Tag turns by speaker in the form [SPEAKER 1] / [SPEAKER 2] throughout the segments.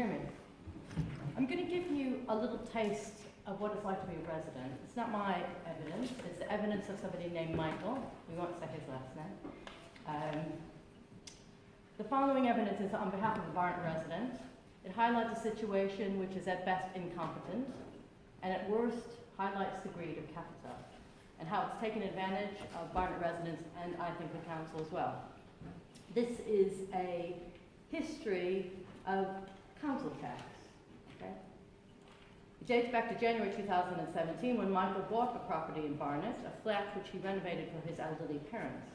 [SPEAKER 1] hear me? I'm going to give you a little taste of what it's like to be a resident. It's not my evidence, it's the evidence of somebody named Michael. We won't say his last name. The following evidence is on behalf of a Barnet resident. It highlights a situation which is at best incompetent, and at worst highlights the greed of Capita, and how it's taken advantage of Barnet residents and I think the council as well. This is a history of council tax. Okay? It dates back to January 2017 when Michael bought a property in Barnet, a flat which he renovated for his elderly parents.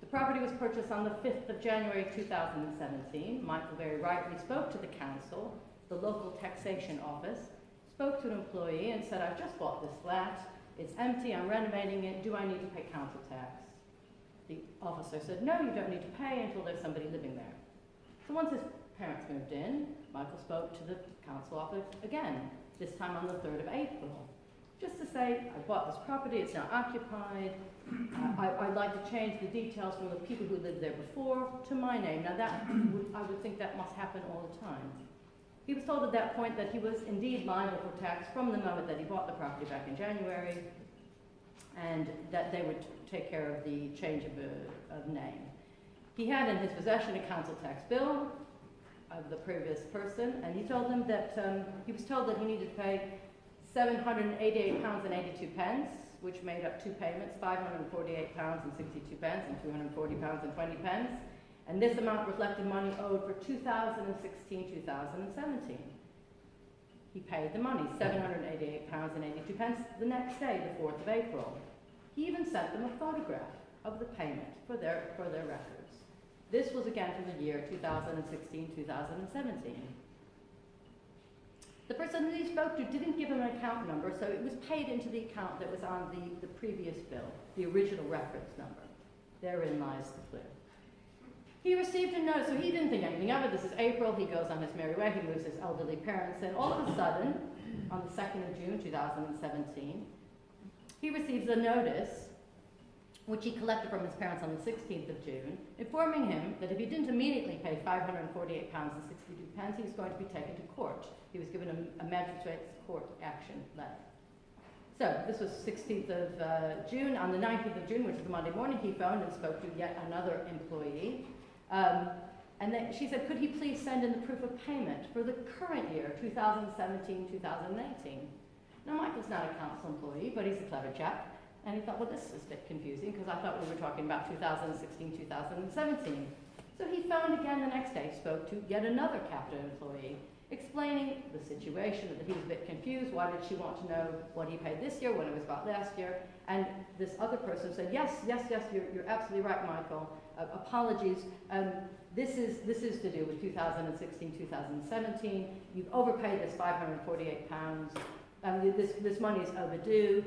[SPEAKER 1] The property was purchased on the 5th of January 2017. Michael very rightly spoke to the council, the local taxation office, spoke to an employee and said, I've just bought this flat, it's empty, I'm renovating it, do I need to pay council tax? The officer said, no, you don't need to pay until there's somebody living there. So once his parents moved in, Michael spoke to the council office again, this time on the 3rd of April, just to say, I bought this property, it's now occupied, I'd like to change the details from the people who lived there before to my name. Now that, I would think that must happen all the time. He was told at that point that he was indeed liable for tax from the moment that he bought the property back in January, and that they would take care of the change of name. He had in his possession a council tax bill of the previous person, and he told them that he was told that he needed to pay £788.82, which made up two payments, £548.62 and £240.20. And this amount reflected money owed for 2016-2017. He paid the money, £788.82, the next day, the 4th of April. He even sent them a photograph of the payment for their records. This was again for the year 2016-2017. The person that he spoke to didn't give him an account number, so it was paid into the account that was on the previous bill, the original reference number. Therein lies the clue. He received a notice, so he didn't think anything of it. This is April, he goes on his merry way, he moves his elderly parents, and all of a sudden, on the 2nd of June 2017, he receives a notice, which he collected from his parents on the 16th of June, informing him that if he didn't immediately pay £548.62, he was going to be taken to court. He was given a magistrate's court action letter. So this was 16th of June. On the 19th of June, which was the Monday morning, he phoned and spoke to yet another employee. And then she said, could he please send in the proof of payment for the current year, 2017-2018? Now, Michael's not a council employee, but he's a clever chap. And he thought, well, this is a bit confusing, because I thought we were talking about 2016-2017. So he phoned again the next day, spoke to yet another Capita employee, explaining the situation, that he was a bit confused. Why did she want to know what he paid this year when it was about last year? And this other person said, yes, you're absolutely right, Michael. Apologies. This is to do with 2016-2017. You've overpaid this £548. This money is overdue.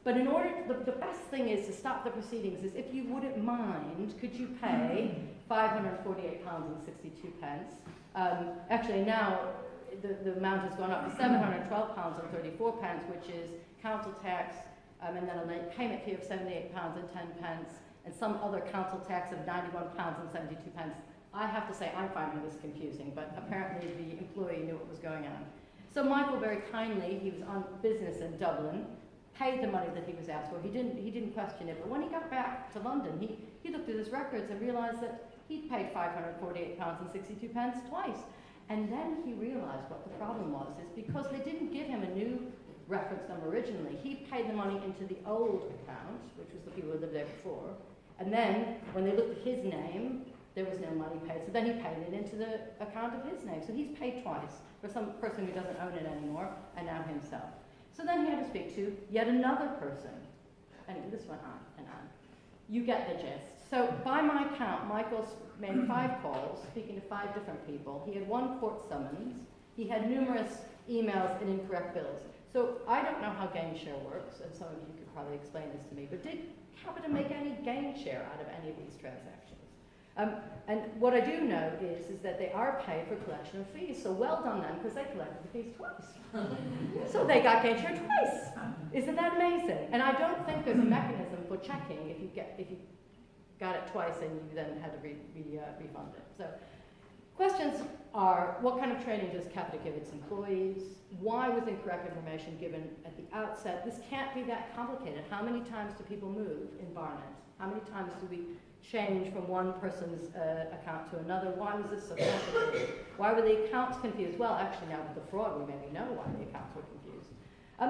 [SPEAKER 1] But in order, the best thing is to stop the proceedings is, if you wouldn't mind, could you pay £548.62? Actually now, the amount has gone up to £712.34, which is council tax, and then a late payment fee of £78.10, and some other council tax of £91.72. I have to say, I'm finding this confusing, but apparently the employee knew what was going on. So Michael very kindly, he was on business in Dublin, paid the money that he was asked for. He didn't question it, but when he got back to London, he looked at his records and realized that he'd paid £548.62 twice. And then he realized what the problem was, is because they didn't give him a new reference number originally. He paid the money into the old account, which was the people who lived there before. And then when they looked at his name, there was no money paid. So then he paid it into the account of his name. So he's paid twice for some person who doesn't own it anymore, and now himself. So then he had to speak to yet another person. And this went on and on. You get the gist. So by my count, Michael's made 5 calls, speaking to 5 different people. He had 1 court summons. He had numerous emails and incorrect bills. So I don't know how gain share works, and some of you could probably explain this to me, but did Capita make any gain share out of any of these transactions? And what I do know is that they are paid for collection of fees. So well done them, because they collected the fees twice. So they got gain share twice. Isn't that amazing? And I don't think there's a mechanism for checking if you got it twice and you then had to refund it. So Questions are, what kind of training does Capita give its employees? Why was incorrect information given at the outset? This can't be that complicated. How many times do people move in Barnet? How many times do we change from one person's account to another? Why was this so complicated? Why were the accounts confused? Well, actually now with the fraud, we maybe know why the accounts were confused.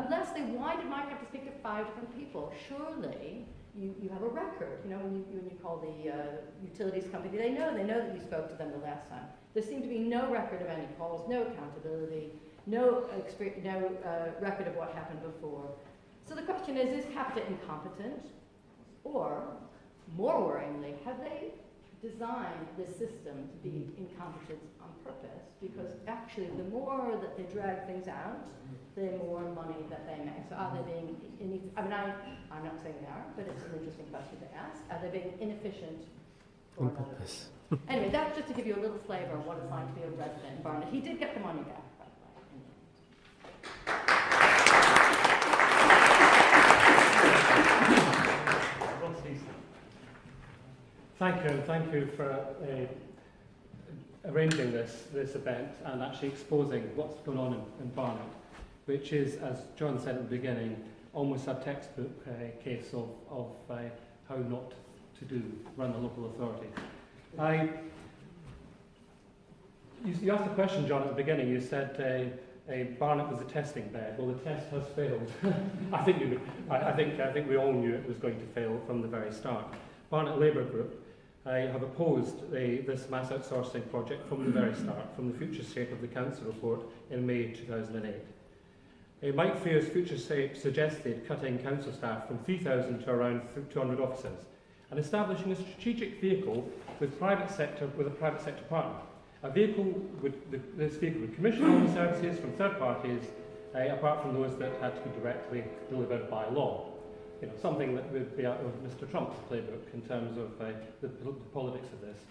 [SPEAKER 1] Lastly, why did Mike have to speak to 5 different people? Surely you have a record. You know, when you call the utilities company, they know that you spoke to them the last time. There seemed to be no record of any calls, no accountability, no record of what happened before. So the question is Capita incompetent? Or, more worryingly, have they designed this system to be incompetent on purpose? Because actually, the more that they drag things out, the more money that they make. So are they being, I'm not saying they are, but it's an interesting question to ask. Are they being inefficient or not? Anyway, that's just to give you a little flavour of what it's like to be a resident in Barnet. He did get the money back, by the way.
[SPEAKER 2] Thank you for arranging this event and actually exposing what's going on in Barnet, which is, as John said at the beginning, almost a textbook case of how not to run a local authority. You asked a question, John, at the beginning. You said Barnet was a testing bed. Well, the test has failed. I think we all knew it was going to fail from the very start. Barnet Labour Group have opposed this mass outsourcing project from the very start, from the Future State of the Council report in May 2008. Mike Freer's Future State suggested cutting council staff from 3,000 to around 200 officers and establishing a strategic vehicle with a private sector partner. This vehicle would commission all the services from third parties, apart from those that had to be directly delivered by law. You know, something that would be out of Mr. Trump's playbook in terms of the politics of this.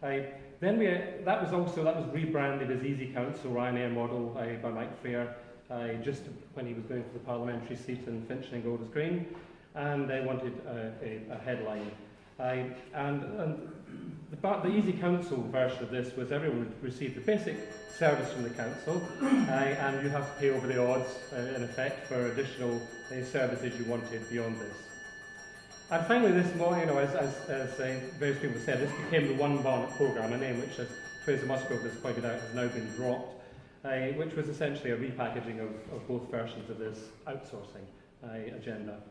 [SPEAKER 2] That was rebranded as Easy Council, Ryanair model by Mike Freer, just when he was going for the parliamentary seat in Finchley and Golders Green, and they wanted a headline. The Easy Council version of this was everyone would receive the basic service from the council, and you have to pay over the odds, in effect, for additional services you wanted beyond this. And finally, this morning, as various people said, this became the One Barnet programme, a name which, as Fraser Musgrove has pointed out, has now been dropped, which was essentially a repackaging of both versions of this outsourcing agenda.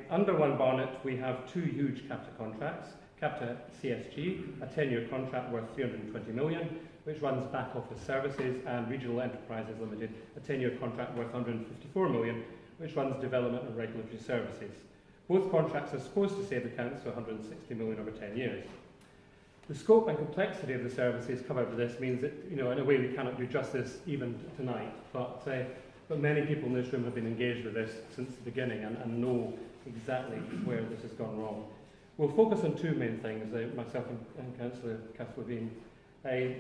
[SPEAKER 2] Under One Barnet, we have 2 huge Capita contracts. Capita CSG, a 10-year contract worth 320 million, which runs back office services, and Regional Enterprises Limited, a 10-year contract worth 154 million, which runs development and regulatory services. Both contracts are supposed to save the council 160 million over 10 years. The scope and complexity of the services covered by this means that, in a way we cannot do justice even tonight, but many people in this room have been engaged with this since the beginning and know exactly where this has gone wrong. We'll focus on 2 main things, myself and Councillor Kath Levine. The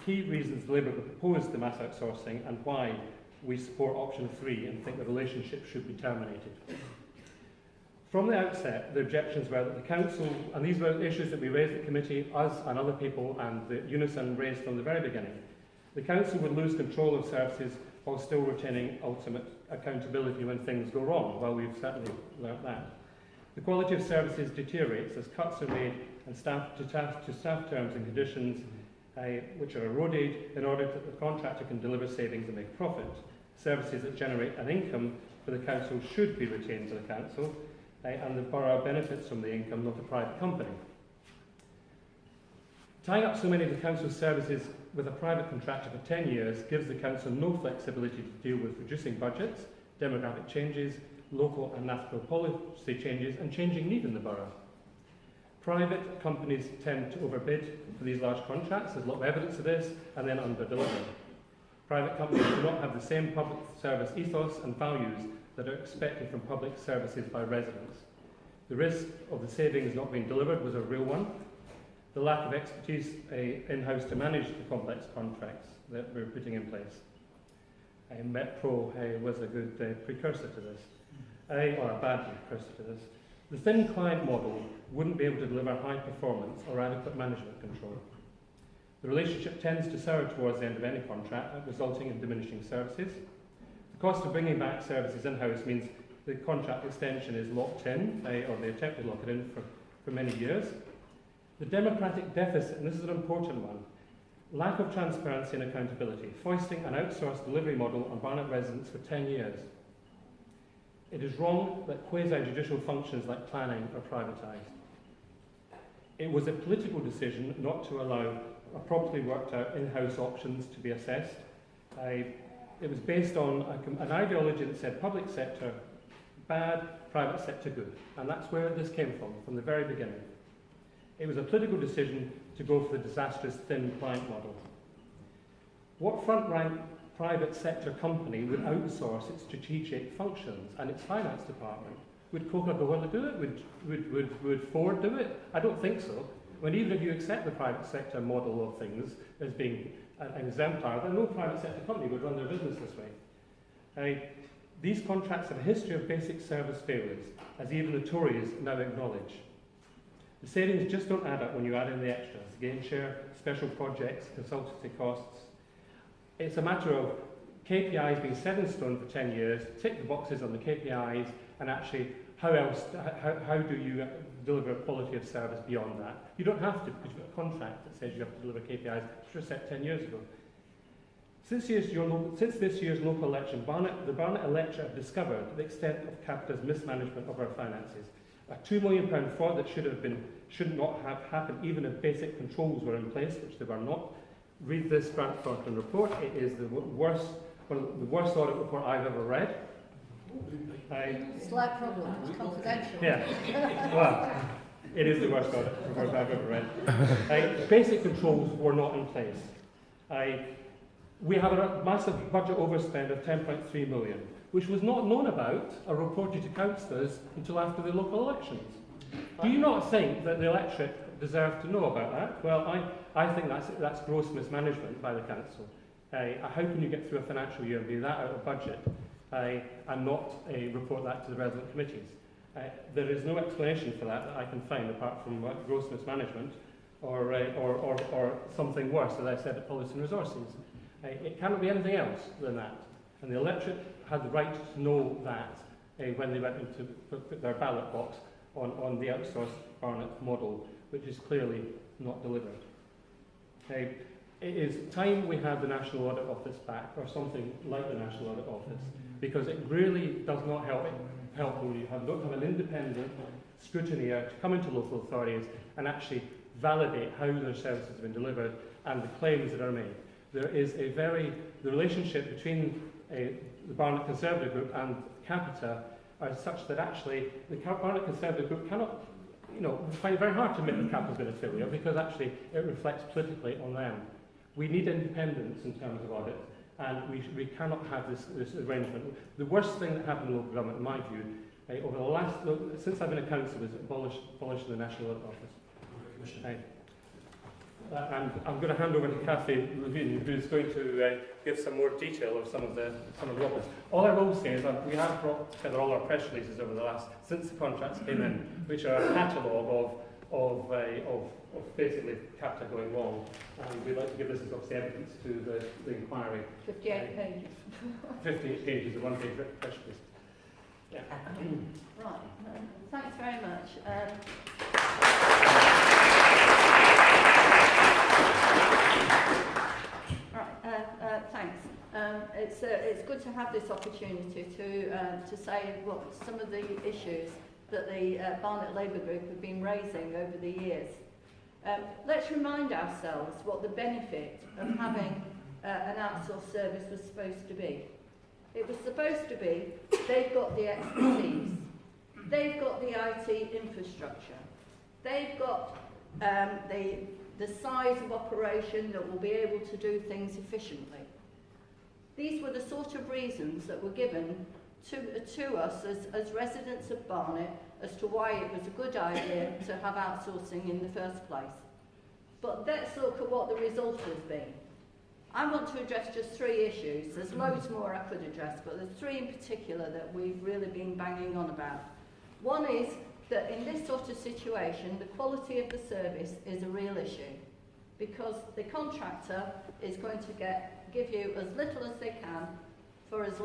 [SPEAKER 2] key reasons the Labour Group opposed the mass outsourcing and why we support option 3 and think the relationship should be terminated. From the outset, the objections were that the Council, and these were issues that we raised at committee, us and other people, and the Unison raised from the very beginning, the Council would lose control of services while still retaining ultimate accountability when things go wrong. Well, we've certainly learnt that. The quality of services deteriorates as cuts are made and staff terms and conditions which are eroded in order that the contractor can deliver savings and make profit. Services that generate an income for the council should be retained to the council, and the borough benefits from the income, not a private company. Tying up so many of the council's services with a private contractor for 10 years gives the council no flexibility to deal with reducing budgets, demographic changes, local and national policy changes, and changing need in the borough. Private companies tend to overbid for these large contracts. There's a lot of evidence of this, and then underdeliver. Private companies do not have the same public service ethos and values that are expected from public services by residents. The risk of the savings not being delivered was a real one. The lack of expertise in-house to manage the complex contracts that we're putting in place. Metro was a good precursor to this, or a bad precursor to this. The thin client model wouldn't be able to deliver high performance or adequate management control. The relationship tends to sour towards the end of any contract, resulting in diminishing services. The cost of bringing back services in-house means the contract extension is locked in, or they attempt to lock it in for many years. The democratic deficit, and this is an important one, lack of transparency and accountability, foisting an outsourced delivery model on Barnet residents for 10 years. It is wrong that quasi-judicial functions like planning are privatised. It was a political decision not to allow a properly worked out in-house options to be assessed. It was based on an ideology that said public sector bad, private sector good. And that's where this came from the very beginning. It was a political decision to go for the disastrous thin client model. What front-rank private sector company would outsource its strategic functions and its finance department? Would Coca-Cola do it? Would Ford do it? I don't think so. When even if you accept the private sector model of things as being an exemplar, then no private sector company would run their business this way. These contracts have a history of basic service failures, as even the Tories now acknowledge. The savings just don't add up when you add in the extras, gain share, special projects, consultancy costs. It's a matter of KPIs being set in stone for 10 years, tick the boxes on the KPIs, and actually how do you deliver quality of service beyond that? You don't have to, because you've got a contract that says you have to deliver KPIs, which were set 10 years ago. Since this year's local election, the Barnet electorate have discovered the extent of Capita's mismanagement of our finances. A £2 million fraud that should not have happened even if basic controls were in place, which they were not. Read this Grant Thornton report. It is the worst audit report I've ever read.
[SPEAKER 3] Slight problem, it's confidential.
[SPEAKER 2] Yeah, well, it is the worst audit report I've ever read. Basic controls were not in place. We have a massive budget overspend of 10.3 million, which was not known about or reported to councillors until after the local elections. Do you not think that the electorate deserve to know about that? Well, I think that's gross mismanagement by the council. How can you get through a financial year and be that out of budget and not report that to the relevant committees? There is no explanation for that I can find apart from gross mismanagement or something worse, as I said, at Policy and Resources. It cannot be anything else than that. And the electorate had the right to know that when they went in to put their ballot box on the outsourced Barnet model, which is clearly not delivered. It is time we had the National Audit Office back, or something like the National Audit Office, because it really does not help when you don't have an independent scrutineer to come into local authorities and actually validate how their services have been delivered and the claims that are made. There is the relationship between the Barnet Conservative Group and Capita are such that actually the Barnet Conservative Group cannot, find it very hard to admit that Capita's been a failure because actually it reflects politically on them. We need independence in terms of audit, and we cannot have this arrangement. The worst thing that happened in local government, in my view, since I've been a councillor, is abolishing the National Audit Office. And I'm going to hand over to Cathy Levine, who's going to give some more detail of some of the office. All I will say is that we have brought together all our press releases since the contracts came in, which are a catalogue of basically Capita going wrong. And we'd like to give this as obviously evidence to the inquiry.
[SPEAKER 3] 58 pages.
[SPEAKER 2] 58 pages of one-page press release. Yeah.
[SPEAKER 3] Right. Thanks very much. Thanks. It's good to have this opportunity to say what some of the issues that the Barnet Labour Group have been raising over the years. Let's remind ourselves what the benefit of having an outsourced service was supposed to be. It was supposed to be they've got the expertise, they've got the IT infrastructure, they've got the size of operation that will be able to do things efficiently. These were the sort of reasons that were given to us as residents of Barnet as to why it was a good idea to have outsourcing in the first place. But let's look at what the result has been. I want to address just 3 issues. There's loads more I could address, but there's 3 in particular that we've really been banging on about. One is that in this sort of situation, the quality of the service is a real issue. because the contractor is going to give you as little as they can for as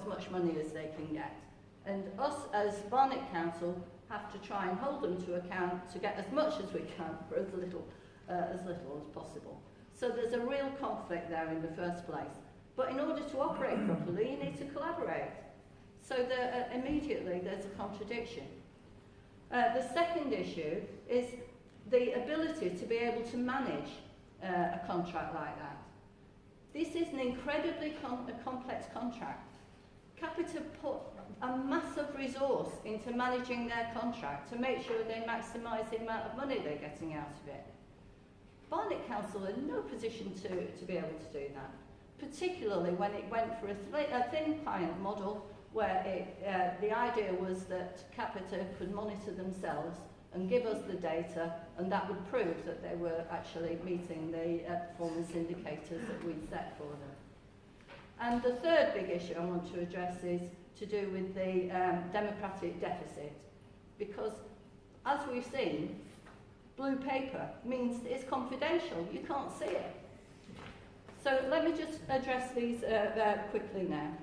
[SPEAKER 3] much money as they can get. And us as Barnet Council have to try and hold them to account to get as much as we can for as little as possible. So there's a real conflict there in the first place. But in order to operate properly, you need to collaborate. So immediately there's a contradiction. The second issue is the ability to be able to manage a contract like that. This is an incredibly complex contract. Capita put a massive resource into managing their contract to make sure they maximise the amount of money they're getting out of it. Barnet Council are in no position to be able to do that, particularly when it went for a thin client model where the idea was that Capita could monitor themselves and give us the data, and that would prove that they were actually meeting the performance indicators that we'd set for them. And the third big issue I want to address is to do with the democratic deficit, because as we've seen, blue paper means it's confidential, you can't see it. So let me just address these quickly now.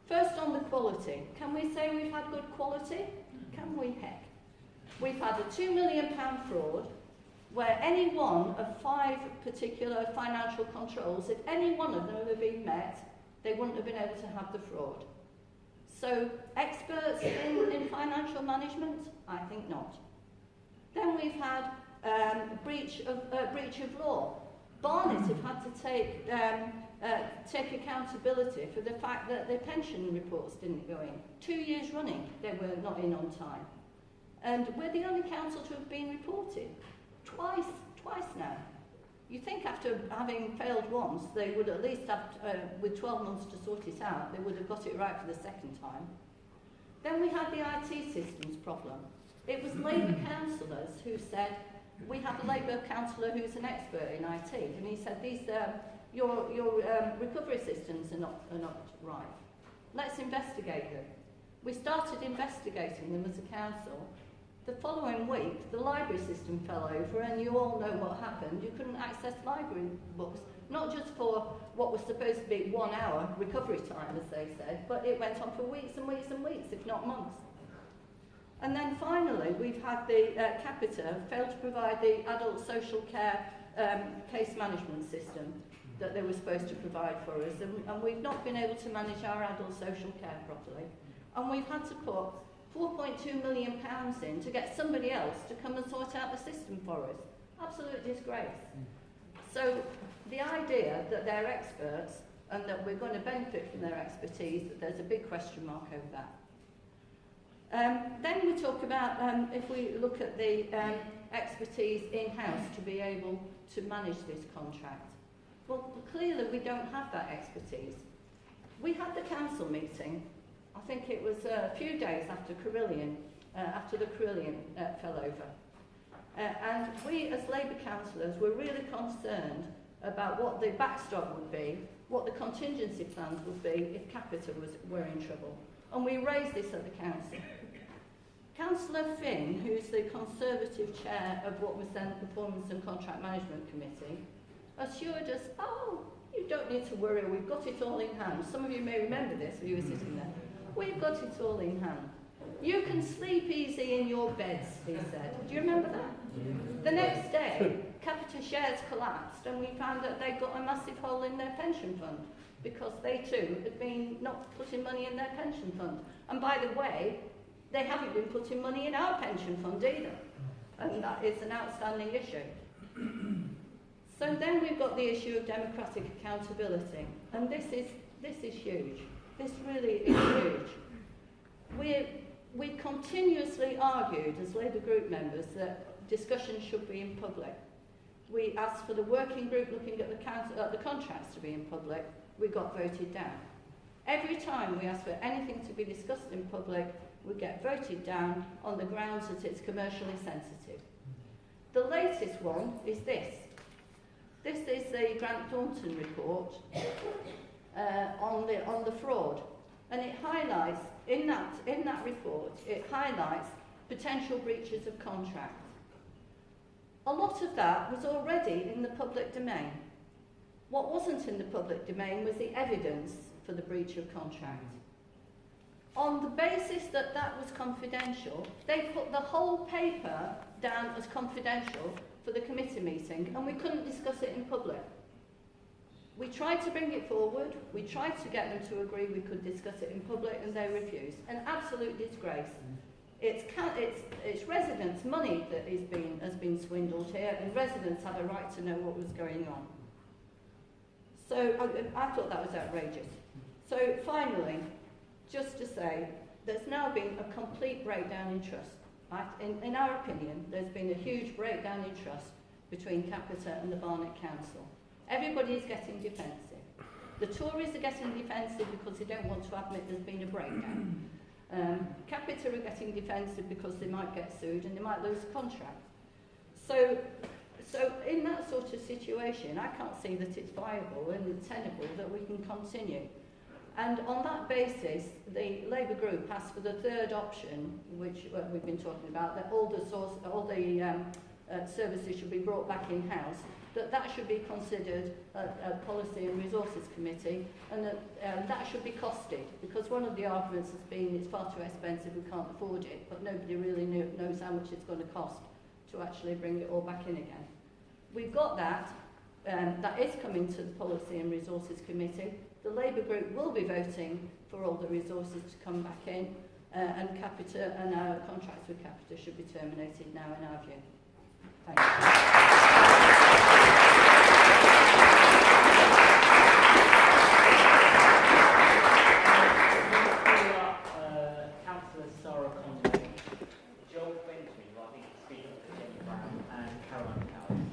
[SPEAKER 3] First, on the quality. Can we say we've had good quality? Can we? Heck. We've had a £2 million fraud where any one of 5 particular financial controls, if any one of them had been met, they wouldn't have been able to have the fraud. So, experts in financial management? I think not. Then we've had breach of law. Barnet have had to take accountability for the fact that their pension reports didn't go in. 2 years running, they were not in on time. And we're the only council to have been reported. Twice now. You think after having failed once, they would at least have, with 12 months to sort it out, they would have got it right for the second time. Then we had the IT systems problem. It was Labour councillors who said, we have a Labour councillor who's an expert in IT, and he said, your recovery systems are not right. Let's investigate them. We started investigating them as a council. The following week, the library system fell over, and you all know what happened. You couldn't access library books, not just for what was supposed to be 1 hour recovery time, as they said, but it went on for weeks and weeks and weeks, if not months. And then finally, we've had the Capita fail to provide the adult social care case management system that they were supposed to provide for us, and we've not been able to manage our adult social care properly. And we've had to put £4.2 million in to get somebody else to come and sort out the system for us. Absolute disgrace. So the idea that they're experts and that we're going to benefit from their expertise, that there's a big question mark over that. Then we talk about, if we look at the expertise in-house to be able to manage this contract. Well, clearly we don't have that expertise. We had the council meeting, I think it was a few days after the Carillion fell over. And we as Labour councillors were really concerned about what the backstop would be, what the contingency plans would be if Capita were in trouble. And we raised this at the council. Councillor Finn, who's the Conservative chair of what was then the Performance and Contract Management Committee, assured us, oh, you don't need to worry, we've got it all in hand. Some of you may remember this, when you were sitting there. We've got it all in hand. You can sleep easy in your beds, he said. Do you remember that? The next day, Capita shares collapsed, and we found that they'd got a massive hole in their pension fund because they too had been not putting money in their pension fund. And by the way, they haven't been putting money in our pension fund either. And that is an outstanding issue. So then we've got the issue of democratic accountability. And this is huge. This really is huge. We continuously argued as Labour group members that discussion should be in public. We asked for the working group looking at the contracts to be in public. We got voted down. Every time we ask for anything to be discussed in public, we get voted down on the grounds that it's commercially sensitive. The latest one is this. This is the Grant Thornton report on the fraud, and it highlights in that report it highlights potential breaches of contract. A lot of that was already in the public domain. What wasn't in the public domain was the evidence for the breach of contract. On the basis that that was confidential, they put the whole paper down as confidential for the committee meeting, and we couldn't discuss it in public. We tried to bring it forward, we tried to get them to agree we could discuss it in public, and they refused. An absolute disgrace. It's residents' money that has been swindled here, and residents have a right to know what was going on. So I thought that was outrageous. So finally, just to say, there's now been a complete breakdown in trust. Right? In our opinion, there's been a huge breakdown in trust between Capita and the Barnet Council. Everybody is getting defensive. The Tories are getting defensive because they don't want to admit there's been a breakdown. Capita are getting defensive because they might get sued and they might lose a contract. So in that sort of situation, I can't see that it's viable and tenable that we can continue. And on that basis, the Labour group asked for the third option, which we've been talking about, that all the services should be brought back in-house, that should be considered a policy and resources committee, and that should be costed, because one of the arguments has been it's far too expensive, we can't afford it, but nobody really knows how much it's going to cost to actually bring it all back in again. We've got that. That is coming to the Policy and Resources Committee. The Labour group will be voting for all the resources to come back in, and Capita and our contracts with Capita should be terminated now in our view. Thank you.
[SPEAKER 4] Councillors Sarah Conway, Joel Bentley, who I think is Speaker for Jenny Brown, and Caroline Coward.